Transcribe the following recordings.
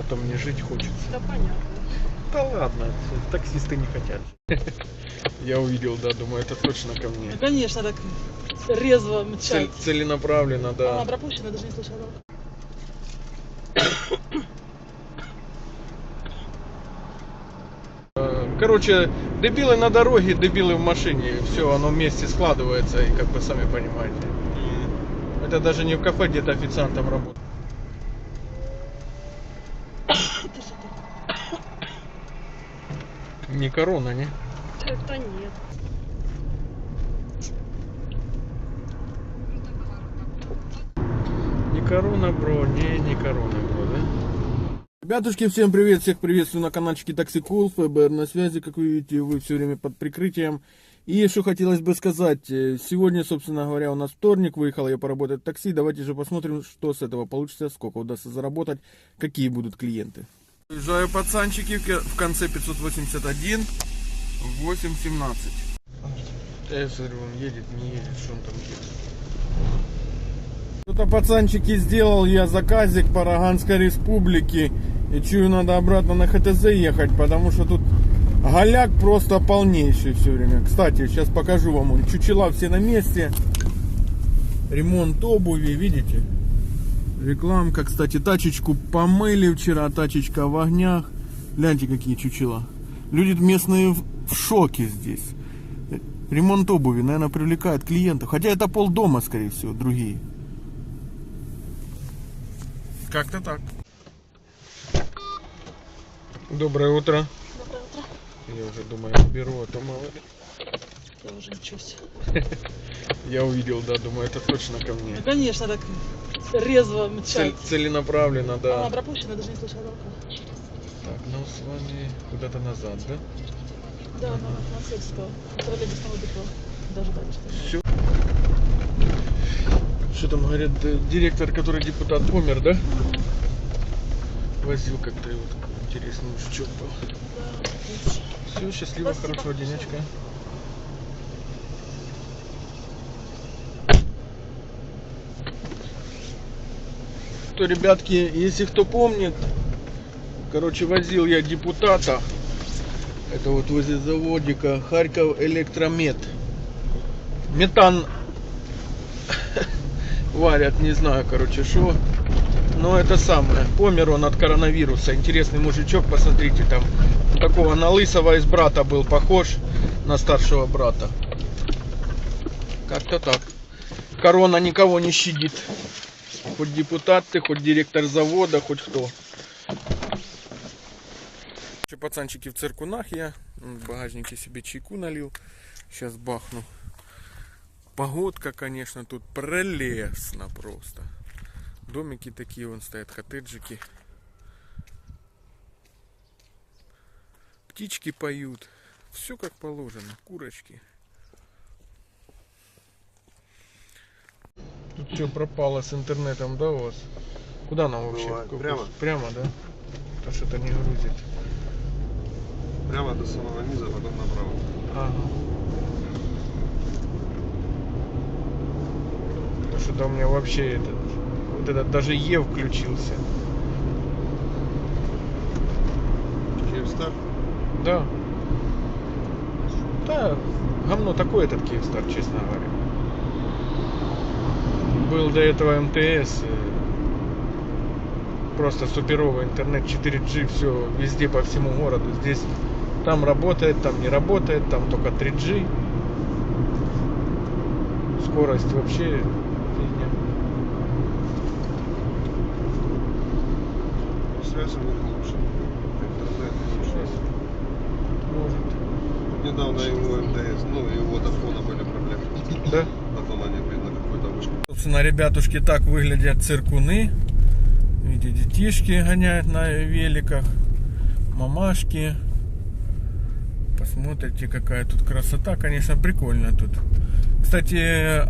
А то мне жить хочется. Да понятно. Да ладно, таксисты не хотят. Я увидел, да, думаю, это точно ко мне. Ну, конечно, так резво мчать. Целенаправленно, да. Пропущено, даже не слышала. Короче, дебилы на дороге, дебилы в машине. Все, оно вместе складывается, и как бы сами понимаете. Это даже не в кафе, где-то официантом работает. Не корона, не? Это нет. Не корона, бро, не корона, бро, да? Ребятушки, всем привет, всех приветствую на каналчике Taxi Cool, ФБР на связи, как вы видите, вы все время под прикрытием. И что хотелось бы сказать, сегодня, собственно говоря, у нас вторник, выехал я поработать в такси, давайте же посмотрим, что с этого получится, сколько удастся заработать, какие будут клиенты. Уезжаю, пацанчики, в конце 581, 8.17. Я смотрю, он едет, не едет, что он там едет. Что-то, пацанчики, сделал я заказик по Роганской республике. И чую, надо обратно на ХТЗ ехать, потому что тут голяк просто полнейший все время. Кстати, сейчас покажу вам. Чучела все на месте. Ремонт обуви, видите? Рекламка, кстати, тачечку помыли вчера, тачечка в огнях. Гляньте, какие чучела. Люди местные в шоке здесь. Ремонт обуви, наверное, привлекает клиентов. Хотя это полдома, скорее всего, другие. Как-то так. Доброе утро. Доброе утро. Я уже думаю, наберу, а то мало ли. Я уже мчусь. Я увидел, да, думаю, это точно ко мне. Ну, конечно, так резво мчать. Целенаправленно, да. Пропущено, даже не слышала. Так, ну с вами куда-то назад, да? Да, на Сельского. Троллейбусного депо. Даже дальше. Все. Что там говорят, директор, который депутат, помер, да? Возил как-то его такой интересный мужичок был. Да, Все, счастливо, спасибо. хорошего денечка. То, ребятки, если кто помнит, короче, возил я депутата. Это вот возле заводика Харьков Электромет. Метан варят, не знаю, короче, что. Но это самое. Помер он от коронавируса. Интересный мужичок, посмотрите, там такого на лысого из брата был похож, на старшего брата. Как-то так. Корона никого не щадит. Хоть депутат ты, хоть директор завода, хоть кто. Пацанчики, в циркунах я в багажнике себе чайку налил. Сейчас бахну. Погодка, конечно, тут прелестно просто. Домики такие вон стоят, коттеджики. Птички поют. Все как положено. Курочки. Тут все пропало с интернетом, да, у вас? Куда нам вообще? Прямо? Прямо, да? То что-то не грузит. Прямо до самого низа, потом направо. Ага. Что-то у меня вообще вот этот даже Е включился. Киевстар? Да. Да, говно такой этот Киевстар, честно говоря. Был до этого МТС. Просто суперовый интернет, 4G, все везде по всему городу. Здесь там работает, там не работает, там только 3G. Скорость вообще фигня. Связь у них лучше. Интернет лучше. Может. Недавно его МТС, ну и у Водофона были проблемы. Да? Потом они, блин, на какой-то вышке. Собственно, ребятушки, так выглядят циркуны. Видите, детишки гоняют на великах, мамашки. Посмотрите, какая тут красота. Конечно, прикольно тут. Кстати,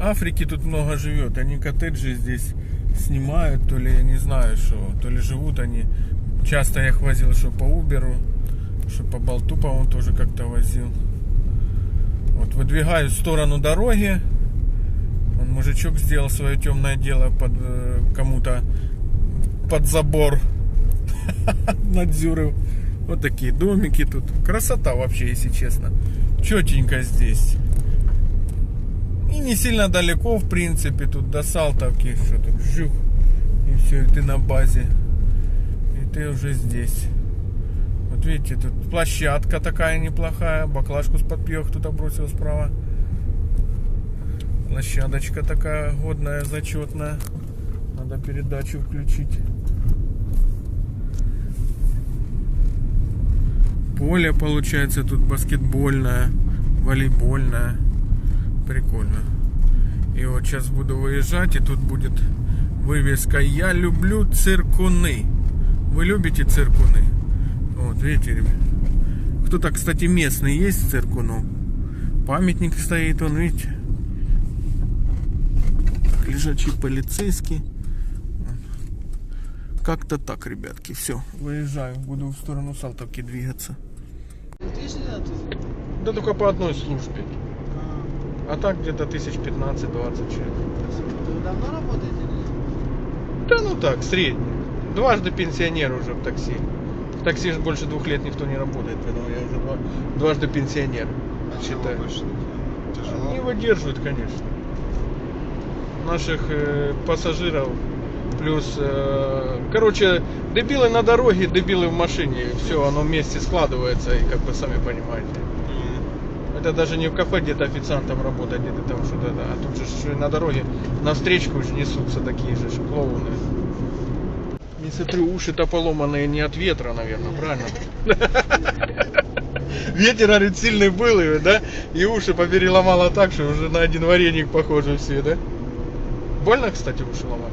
Африки тут много живет. Они коттеджи здесь снимают, то ли, я не знаю, что, то ли живут они. Часто я их возил, что по Уберу, что по Болту, по-моему, тоже как-то возил. Вот, выдвигаюсь в сторону дороги. Он, мужичок, сделал свое темное дело под кому-то под забор. Надзюрил. Вот такие домики тут. Красота вообще, если честно. Четенько здесь. И не сильно далеко, в принципе, тут до Салтовки. Что тут, жух. И все, и ты на базе. И ты уже здесь. Вот видите, тут площадка такая неплохая. Баклажку с подпьёх кто-то бросил справа. Площадочка такая годная, зачетная. Надо передачу включить. Поле получается тут баскетбольное, волейбольное. Прикольно. И вот сейчас буду выезжать, и тут будет вывеска «Я люблю циркуны». Вы любите циркуны? Вот, видите, ребят. Кто-то, кстати, местный есть циркуну. Памятник стоит, он, видите. Лежачий полицейский. Как-то так, ребятки. Все, выезжаю. Буду в сторону Салтовки двигаться. Да только по одной службе. А так где-то 1015-20 человек. Вы давно работаете? Да ну так, средний. Дважды пенсионер уже в такси. В такси же больше 2 лет никто не работает, поэтому я уже дважды пенсионер. Считаю. Тяжело. Не выдерживают, конечно. Наших пассажиров. Плюс, короче, дебилы на дороге, дебилы в машине. Все, оно вместе складывается, и как вы сами понимаете. Это даже не в кафе где-то официантом работать, где-то там что-то, да. А тут же на дороге навстречу уже несутся такие же клоуны. Не смотрю, уши-то поломанные не от ветра, наверное, правильно? Ветер, говорит, сильный был, да? И уши попереломало так, что уже на один вареник похоже все, да? Больно, кстати, уши ломать?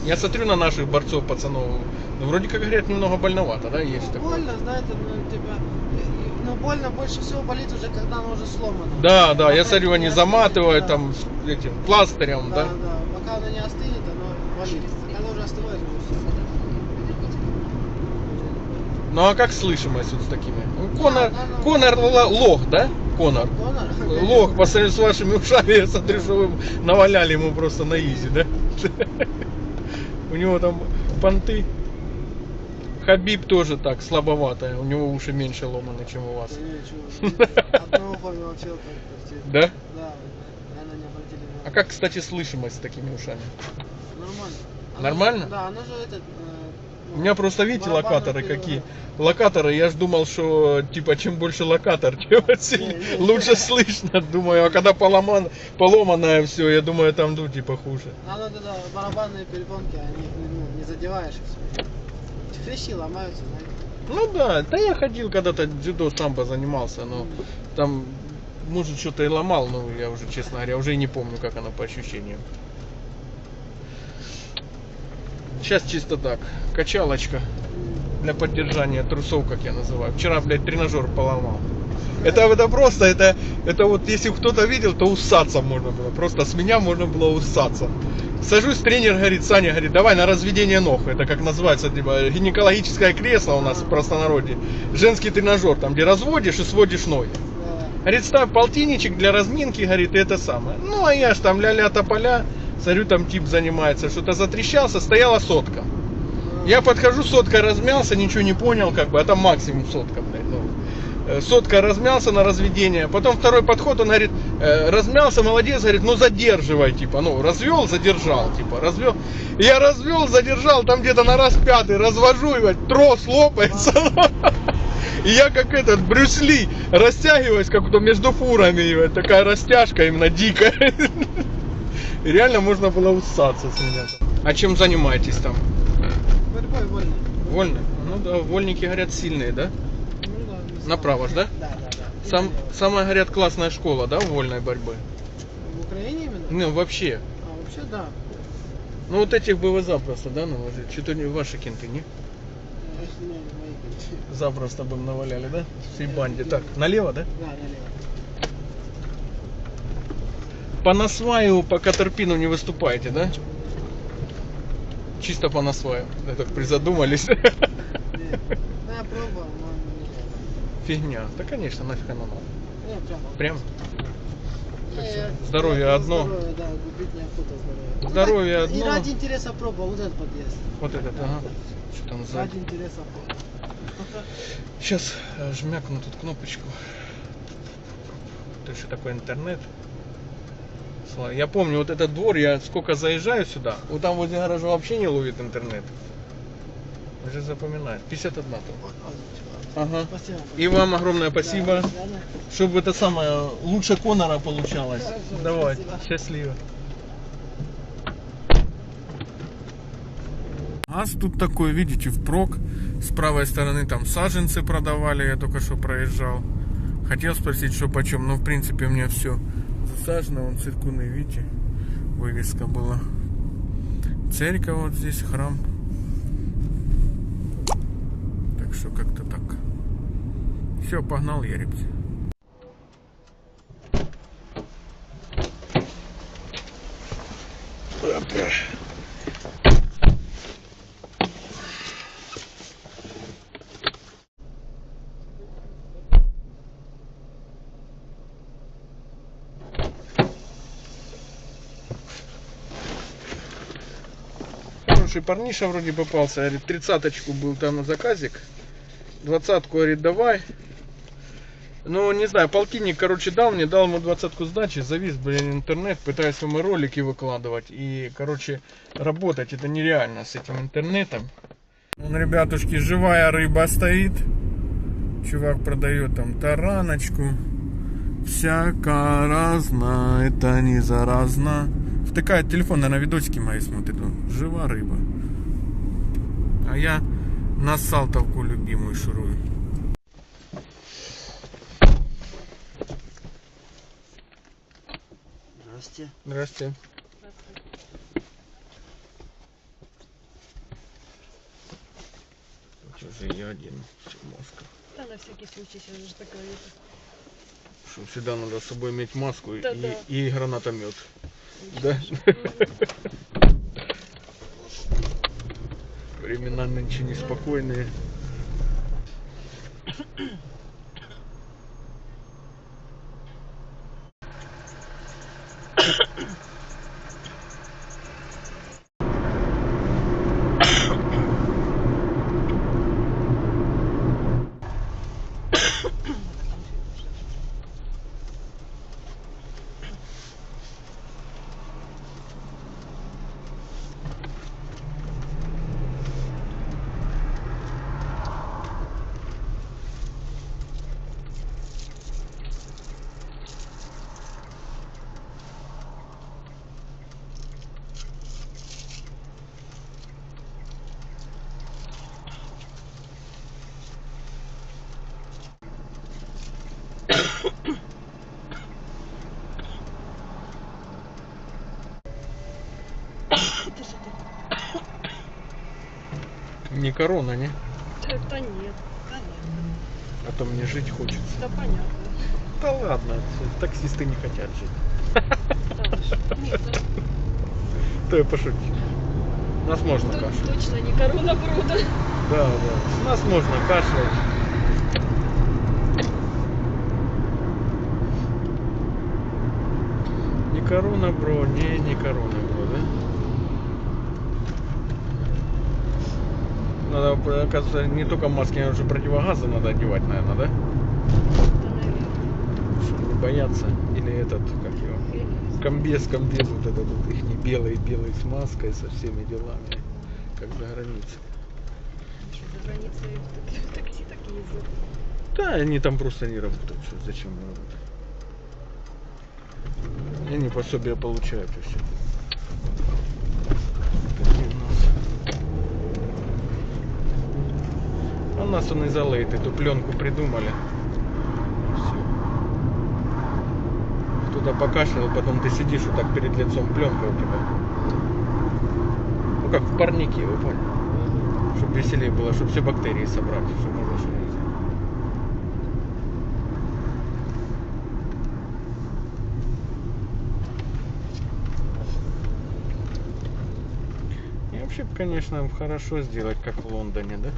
Я смотрю на наших борцов, пацанов, ну, вроде как, говорят, немного больновато, да, есть такое? Больно, знаете, ну, типа, ну, больно больше всего болит уже, когда оно уже сломано. Да, да, я смотрю, они заматывают там этим пластырем, да? Да, да, пока оно не остынет, оно болит. Когда уже остывает, оно все. Ну а как слышимость вот с такими? Ну, Конор лох, да? Конор. Лох, по сравнению с вашими ушами, я смотрю, что вы наваляли ему просто на изи, да? У него там понты. Хабиб тоже так, слабоватая. У него уши меньше ломаны, чем у вас. Одного ухо вообще так. Да? Да, наверное, не обратили внимания. А как, кстати, слышимость с такими ушами? Нормально. Нормально? Да, оно же этот... У меня просто, видите, локаторы какие? Локаторы, я ж думал, что типа чем больше локатор, тем лучше слышно. Думаю, а когда поломанное все, я думаю, там ну, типа хуже. Надо тогда барабанные перепонки, они не задеваешь и все. Хрящи ломаются, знаете. Ну да, да я ходил когда-то дзюдо, самбо занимался, но там может что-то и ломал, но я уже, честно говоря, уже и не помню, как оно по ощущениям. Сейчас чисто так, качалочка для поддержания трусов, как я называю. Вчера, блядь, тренажер поломал. Это просто, это вот если кто-то видел, то уссаться можно было. Просто с меня можно было уссаться. Сажусь, тренер говорит, Саня, говорит, давай на разведение ног. Это как называется, типа гинекологическое кресло у нас в простонародье. Женский тренажер, там где разводишь и сводишь ноги. Говорит, ставь полтинничек для разминки, говорит, и это самое. Ну, а я ж там ля-ля тополя, смотрю, там тип занимается, что-то затрещался, стояла сотка. Я подхожу, сотка размялся, ничего не понял, как бы, а там максимум сотка, блядь, ну. Сотка размялся на разведение, потом второй подход, он говорит, размялся, молодец, говорит, ну задерживай, типа, ну, развел, задержал, типа, развел. Я развел, задержал, там где-то на раз пятый развожу, и, блядь, трос лопается. И я как этот Брюс Ли растягиваюсь как-то между фурами, такая растяжка именно дикая. И реально можно было уссаться с меня. А чем занимаетесь там? Борьбой вольной. Вольно? Ну да, вольники, говорят, сильные, да? Ну да. Направо ж, да? Да, да, да. Самая, говорят, классная школа, да, вольной борьбы? В Украине именно? Ну, вообще. А, вообще, да. Ну, вот этих бы вы запросто, да, наложили? Что-то не ваши кенты, не? Запросто бы наваляли, да? Всей банде. Так, налево, да? Да, налево. По насваю, по Катерпину не выступаете, да? Чисто по насваю. Да, так призадумались. Да, я пробовал, но не. Фигня. Да, конечно, нафиг оно надо. Не, прямо. Прям? Так Не, что я- здоровье я одно. Здоровье, да, губить неохота здоровье. Здоровье Ну, одно. И ради интереса пробовал вот этот подъезд. Вот этот, ага. Что там сзади? Ради интереса пробовал. Сейчас жмякну тут кнопочку. То есть что такое интернет. Я помню, вот этот двор, я сколько заезжаю сюда, вот там возле гаража вообще не ловит интернет. Уже запоминает. 51 там. Ага. Спасибо. И вам огромное спасибо. Да, да. Чтобы это самое лучше Конора получалось. Хорошо, Давай, спасибо. счастливо. Газ тут такой, видите, впрок. С правой стороны там саженцы продавали, я только что проезжал. Хотел спросить, что почем, но в принципе у меня все засажено. Вон циркуны, видите, вывеска была. Церковь вот здесь, храм. Так что как-то так. Все, погнал я, ребят. Хороший парниша вроде попался, говорит, 30-очку был там на заказик, 20-ку, говорит, давай. Ну, не знаю, полтинник, короче, дал мне, дал ему 20-ку сдачи, завис, блин, интернет, пытаюсь ему ролики выкладывать. И, короче, работать это нереально с этим интернетом. Вон, ребятушки, живая рыба стоит. Чувак продает там тараночку. Всяко разно, это не заразно. Втыкает телефон, наверное, видосики мои смотрит. Жива рыба. А я на салтовку любимую шурую. Здравствуйте. Здрасте. Уже я один в масках. Да, на всякий случай, сейчас же так говорит. Что всегда надо с собой иметь маску Да-да. и гранатомет. Да? Времена нынче неспокойные. Не корона, не? Да нет, понятно. А то мне жить хочется. Да понятно. Да ладно, таксисты не хотят жить. Да, уж. Нет, да. То я пошутил. Нас можно Тут кашлять. точно не корона бруда. Да, да. Нас можно кашлять. Не корона, бро, не корона, бро, да? Надо, оказывается, не только маски, а уже противогазы надо одевать, наверное, да? Да, наверное. Чтобы не бояться. Или этот, как его? Комбез, вот этот вот их не белый с маской, со всеми делами, как за границей. Что, за границей в такси так ездят. Да, они там просто не работают. Что, зачем работать? Они пособие получают и все. Такие у нас. А у нас он и залейт, эту пленку придумали. Все. Кто-то покашлял, потом ты сидишь вот так перед лицом, пленка у тебя. Ну как в парнике, вы поняли? Чтобы веселее было, чтобы все бактерии собрать, чтобы можно что нельзя. И вообще, конечно, хорошо сделать, как в Лондоне, да?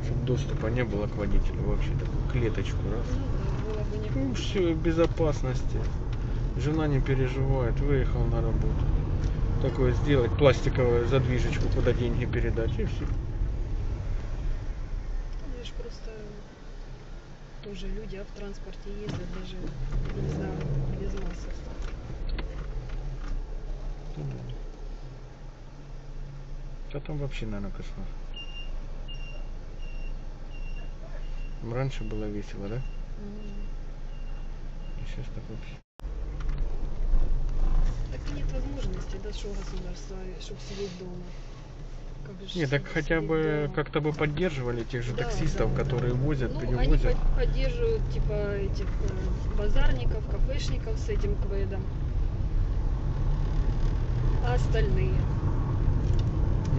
Чтобы доступа не было к водителю вообще, такую клеточку раз. Ну, да, было Вы не... Ну, все, в безопасности. Жена не переживает, выехал на работу. Такое сделать, пластиковую задвижечку, куда деньги передать, и все. Ну, ж просто тоже люди, а в транспорте ездят даже, не знаю, без масок. А там вообще, наверное, кошмар. Раньше было весело, да? И сейчас так вообще. Так и нет возможности, да, что государство, чтобы сидеть дома. Как же Не, так сидеть хотя бы дома? как-то бы поддерживали тех же Да, таксистов, да, которые да. возят, Ну, перевозят. они поддерживают, типа, этих базарников, кафешников с этим КВЭДом. А остальные?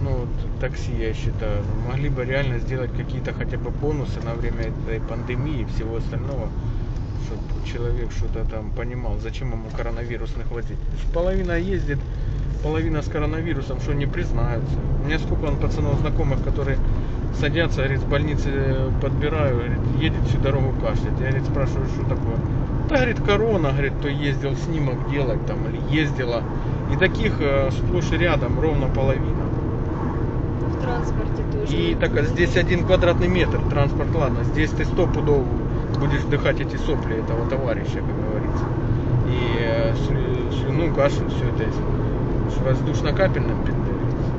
Ну, вот, такси, я считаю, могли бы реально сделать какие-то хотя бы бонусы на время этой пандемии и всего остального, чтобы человек что-то там понимал, зачем ему коронавирусных возить. Половина ездит, половина с коронавирусом, что не признаются. У меня сколько пацанов знакомых, которые садятся, говорит, с больницы подбираю, говорит, едет всю дорогу кашлять. Я, говорит, спрашиваю, что такое. Да, говорит, корона, говорит, кто ездил снимок делать там или ездила. И таких сплошь и рядом ровно половина. В транспорте тоже. И так здесь 1 квадратный метр, транспорт, ладно, здесь ты стопудово будешь вдыхать эти сопли этого товарища, как говорится. И слюну, кашель, все это воздушно-капельным передается.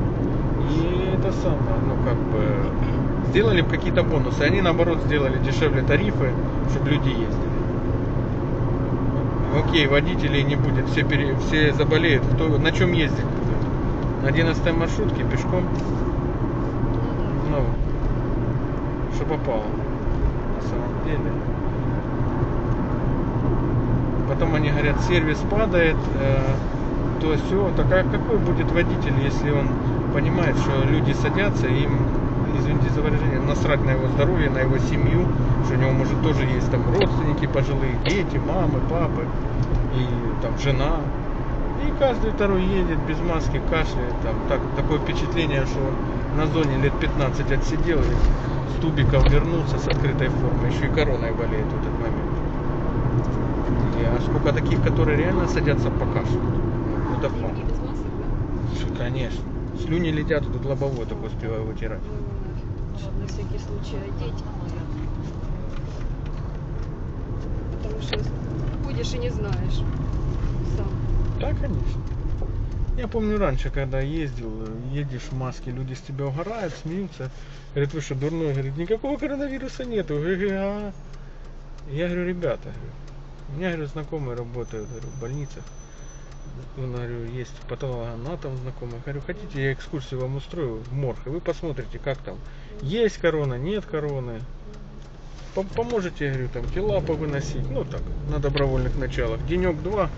И это самое, ну как бы, сделали бы какие-то бонусы. Они наоборот сделали дешевле тарифы, чтобы люди ездили. Окей, водителей не будет, все заболеют. Кто на чем ездить будет? На 11 маршрутке, пешком? Ну, что попало, на самом деле. Потом они говорят, сервис падает, то все. Так а какой будет водитель, если он понимает, что люди садятся, и им, извините за выражение, насрать на его здоровье, на его семью, что у него может тоже есть там родственники пожилые, дети, мамы, папы, и там жена. И каждый второй едет без маски, кашляет. Там, такое впечатление, что он на зоне лет 15 отсидел, и с тубиком вернулся с открытой формой, еще и короной болеет в этот момент. А сколько таких, которые реально садятся покашливать? Ну, да факт. Без масок, да? Конечно. Слюни летят, тут лобовой только успеваю вытирать. На всякий случай одеть. Потому что ходишь и не знаешь сам. Да, конечно. Я помню раньше, когда ездил, едешь в маске, люди с тебя угорают, смеются. Говорят, вы что, дурной? Говорит, никакого коронавируса нету. Я говорю, ребята, у меня, говорю, знакомые работают, говорю, в больницах. Говорю, есть патологоанатом знакомый. Говорю, хотите, я экскурсию вам устрою в морг, и вы посмотрите, как там. Есть корона, нет короны. Поможете, я говорю, там тела повыносить. Ну так, на добровольных началах. Денек-два.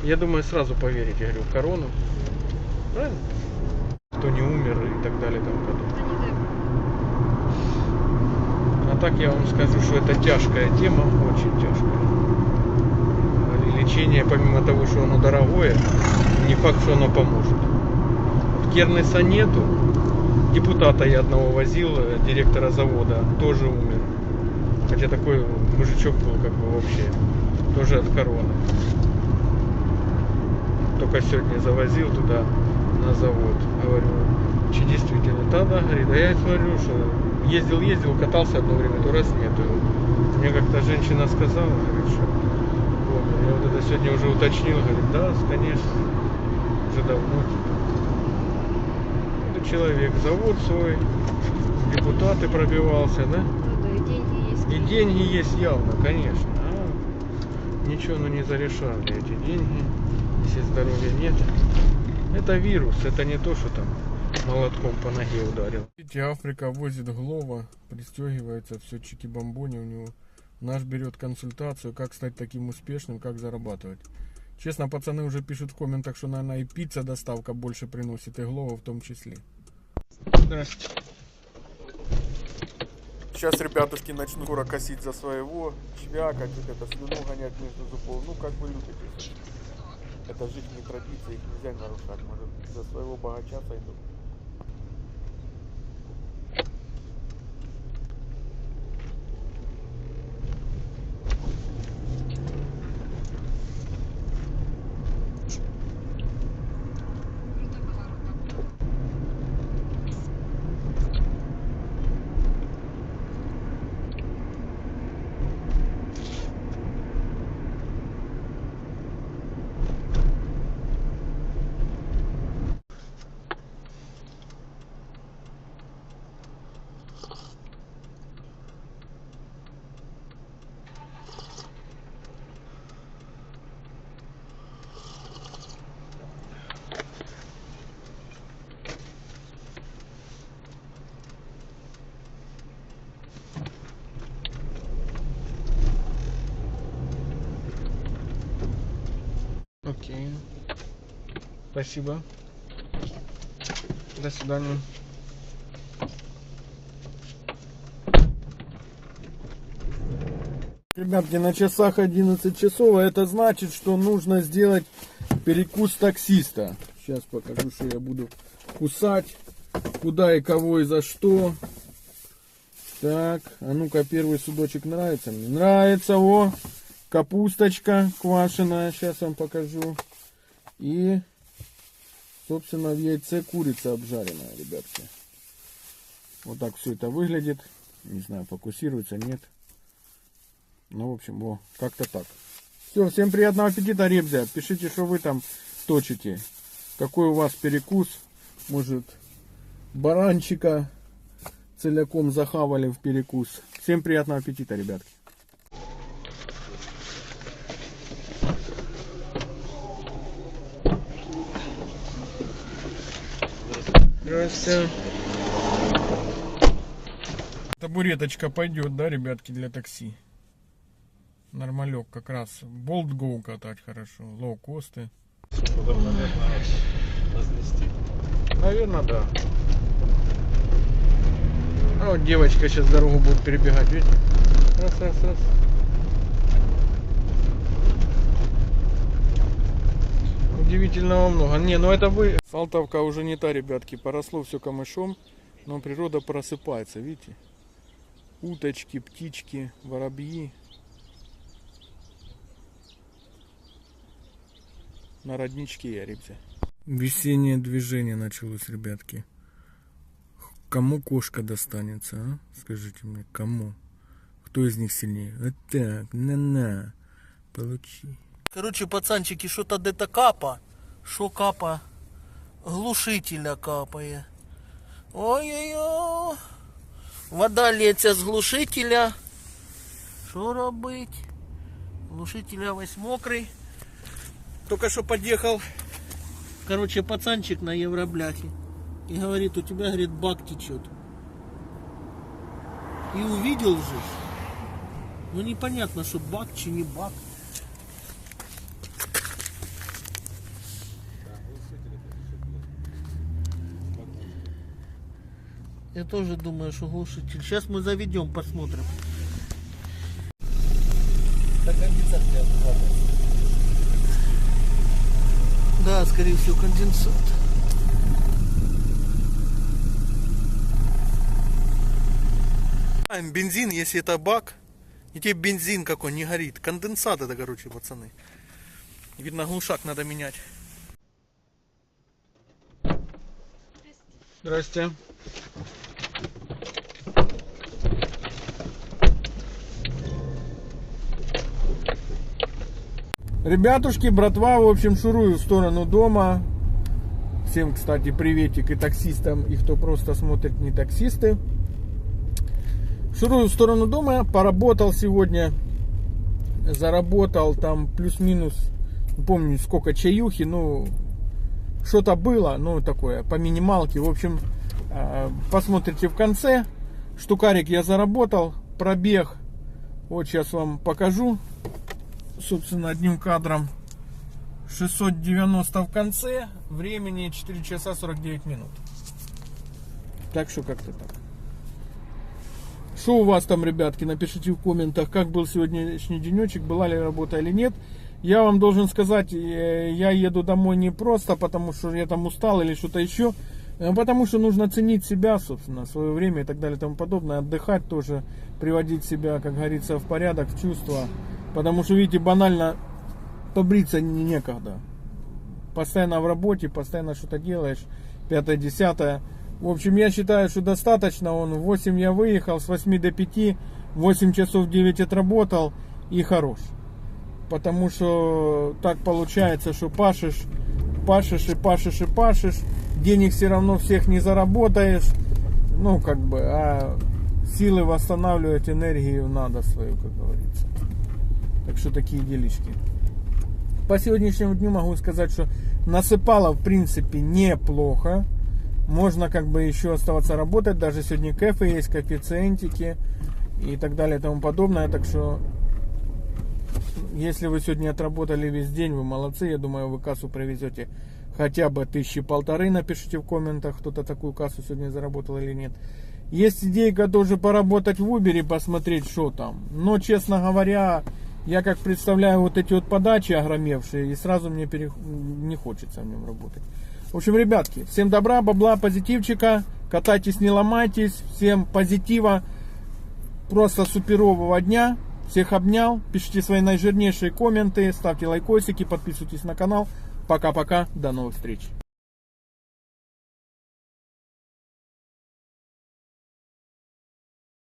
Я думаю, сразу поверите, я говорю, в корону. Правильно? Кто не умер и так далее, там подобное. Да не дай бог. А так я вам скажу, что это тяжкая тема, очень тяжкая. Лечение, помимо того, что оно дорогое, не факт, что оно поможет. Кернеса нету. Депутата я одного возил, директора завода, тоже умер. Хотя такой мужичок был, как бы вообще, тоже от короны. Только сегодня завозил туда на завод. Говорю, че действительно? Да, говорит, а я смотрю, что ездил, катался одно время, то раз нету. Мне как-то женщина сказала, говорит, что я вот это сегодня уже уточнил, говорит, да, конечно, уже давно. Это человек, завод свой, депутаты пробивался, да? Ну да, и деньги есть. И деньги есть явно, конечно. А ничего ну не зарешали эти деньги, если здоровья нет. Это вирус, это не то, что там молотком по ноге ударил. Видите, Африка возит Глова, пристегивается, все чики-бомбони у него. Наш берет консультацию, как стать таким успешным, как зарабатывать. Честно, пацаны уже пишут в комментах, что, наверное, и пицца доставка больше приносит, и Глова в том числе. Здравствуйте. Сейчас ребятушки начнут скоро косить за своего, чвякать, вот это, слюну гонять между зубов. Ну, как вы любите. Это жизнь не традиция, их нельзя нарушать. Может, за своего богача сойдут. Спасибо. До свидания. Ребятки, на часах 11 часов, а это значит, что нужно сделать перекус таксиста. Сейчас покажу, что я буду кусать, куда и кого и за что. Так, а ну-ка, первый судочек нравится мне? Нравится, о, капусточка квашеная, сейчас вам покажу. И, собственно, в яйце курица обжаренная, ребятки. Вот так все это выглядит. Не знаю, фокусируется, нет. Ну, в общем, во, как-то так. Все, всем приятного аппетита, ребзя. Пишите, что вы там точите. Какой у вас перекус. Может, баранчика целиком захавали в перекус. Всем приятного аппетита, ребятки. Здравствуйте. Табуреточка пойдет, да, ребятки, для такси. Нормалек как раз. Болт Go катать хорошо. Лоукосты. Наверное, да. А вот девочка сейчас дорогу будет перебегать, видите? Раз, раз, раз. Удивительного много. Не, ну это вы. Салтовка уже не та, ребятки. Поросло все камышом. Но природа просыпается, видите? Уточки, птички, воробьи. На родничке я, ребята. Весеннее движение началось, ребятки. Кому кошка достанется, а? Скажите мне, кому? Кто из них сильнее? Вот так, на-на, получи. Короче, пацанчики, что-то где-то капа. Что капа? Глушителя капає. Ой-ой-ой. Вода лється з глушителя. Що робить? Глушителя весь мокрий. Только что подъехал, короче, пацанчик на евробляхе. И говорит, у тебя, говорит, бак течет. И увидел же. Ну непонятно, что бак, чи не бак. Я тоже думаю, что глушитель. Сейчас мы заведем, посмотрим. Так конденсат да, скорее всего, конденсат. Бензин, если это бак, и тебе бензин какой не горит. Конденсат это, короче, пацаны. Видно, глушак надо менять. Здрасте. Ребятушки, братва, в общем, шурую в сторону дома. Всем, кстати, приветик и таксистам, и кто просто смотрит, не таксисты. Шурую в сторону дома, поработал сегодня, заработал там плюс-минус, не помню сколько чаюхи, ну, что-то было, ну, такое, по минималке. В общем, посмотрите в конце. Штукарик я заработал, пробег, вот сейчас вам покажу. Собственно, одним кадром 690 в конце, времени 4 часа 49 минут. Так что как-то так. Что у вас там, ребятки, напишите в комментах, как был сегодняшний денечек, была ли работа или нет. Я вам должен сказать, я еду домой не просто потому, что я там устал или что-то еще, а потому что нужно ценить себя, собственно, свое время и так далее и тому подобное, отдыхать тоже, приводить себя, как говорится, в порядок, в чувство. Потому что, видите, банально побриться некогда. Постоянно в работе, постоянно что-то делаешь. 5-10. В общем, я считаю, что достаточно. В 8 я выехал, с 8 до 5. 8 часов 9 отработал и хорош. Потому что так получается, что пашешь и пашешь и пашешь. Денег все равно всех не заработаешь. Ну, как бы, а силы восстанавливать, энергию надо свою, как говорится. Так что такие делишки. По сегодняшнему дню могу сказать, что насыпало в принципе неплохо. Можно как бы еще оставаться работать. Даже сегодня кэфе есть, коэффициентики и так далее и тому подобное. Так что если вы сегодня отработали весь день, вы молодцы. Я думаю, вы кассу провезете хотя бы 1500, напишите в комментах, кто-то такую кассу сегодня заработал или нет. Есть идейка тоже поработать в Uber и посмотреть, что там. Но, честно говоря, я как представляю вот эти вот подачи огромевшие, и сразу мне не хочется в нем работать. В общем, ребятки, всем добра, бабла, позитивчика. Катайтесь, не ломайтесь. Всем позитива. Просто суперового дня. Всех обнял. Пишите свои наижирнейшие комменты. Ставьте лайкосики, подписывайтесь на канал. Пока-пока. До новых встреч.